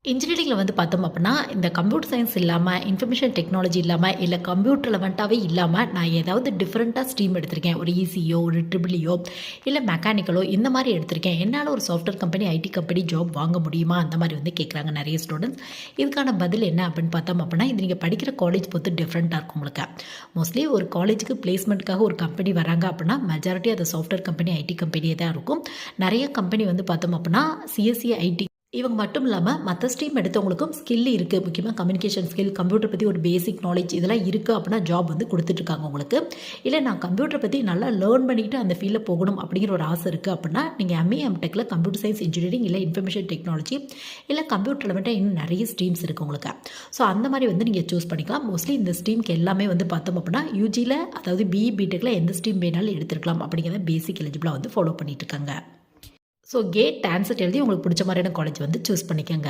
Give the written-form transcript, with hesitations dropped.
இன்ஜினியரிங்கில் வந்து பார்த்தோம் அப்படின்னா, இந்த கம்ப்யூட்டர் சயின்ஸ் இல்லாம, இன்ஃபர்மேஷன் டெக்னாலஜி இல்லாம, இல்ல கம்ப்யூட்டர் ரெலவென்ட்டாவே இல்லாம, நான் ஏதாவது டிஃபரெண்ட்டா ஸ்ட்ரீம் எடுத்திருக்கேன். ஒரு இசியோ, ஒரு ட்ரிபிள்இயோ, இல்ல மெக்கானிக்கலோ இந்த மாரி எடுத்திருக்கேன். என்னால ஒரு software company, IT company job வாங்க முடியுமா? அந்த மாரி வந்து கேட்குறாங்க நெறைய ஸ்டூடண்ட்ஸ். இதுக்கான பதில் என்ன அப்படின்னு பார்த்தோம் அப்படின்னா, இது நீங்க படிக்கிற காலேஜ் பொறுத்து டிஃப்ரெண்ட்டா இருக்கும் உங்களுக்கு. மோஸ்ட்லி ஒரு காலேஜுக்கு பிளேஸ்மெண்ட்க்காக ஒரு கம்பெனி வராங்க அப்படின்னா, மெஜாரிட்டி அது சாஃப்ட்வேர் கம்பெனி, ஐடி கம்பெனியே தான் இருக்கும். நெறைய கம்பெனி வந்து பார்த்தோம் அப்படின்னா, சிஎஸ்சி, ஐடி இவங்க மட்டும் இல்லாம, மத்த ஸ்ட்ரீம் எடுத்தவங்களுக்கும் ஸ்கில் இருக்கு. முக்கியமா கம்யூனிகேஷன் ஸ்கில், கம்ப்யூட்டர் பத்தி ஒரு பேசிக் நாலேட்ஜ் இதெல்லாம் இருக்கு அப்படின்னா ஜாப் வந்து குடுத்துட்டுருக்காங்க உங்களுக்கு. இல்ல நான் கம்ப்யூட்டர் பத்தி நல்லா லேர்ன் பண்ணிட்டு அந்த ஃபீல்ட்ல போகணும் அப்படிங்கிற ஒரு ஆசை இருக்கு அப்படின்னா, நீங்க எம்ஏ, எம்டெக்ல கம்ப்யூட்டர் சயின்ஸ் இன்ஜினியரிங் இல்ல இன்ஃபர்மேஷன் டெக்னாலஜி இல்ல கம்ப்யூட்டர் ரிலேட்டடா இன்னும் நெறைய ஸ்ட்ரீம்ஸ் இருக்கு உங்களுக்கு. ஸோ அந்த மாரி வந்து நீங்க சூஸ் பண்ணிக்கலாம். மோஸ்ட்லி இந்த ஸ்ட்ரீம்க்கு எல்லாமே வந்து பார்த்தோம் அப்படின்னா, யுஜில அதாவது பிஇ, பிடெக்ல எந்த ஸ்ட்ரீம் வேணாலும் எடுத்துருக்கலாம் அப்படிங்கிறத பேசிக் எலிஜிபிளா வந்து ஃபாலோ பண்ணிட்டு இருக்காங்க. ஸோ கேட் ஆன்சர் எழுதி உங்களுக்கு பிடிச்ச மாதிரியான காலேஜ் வந்து சூஸ் பண்ணிக்கங்க.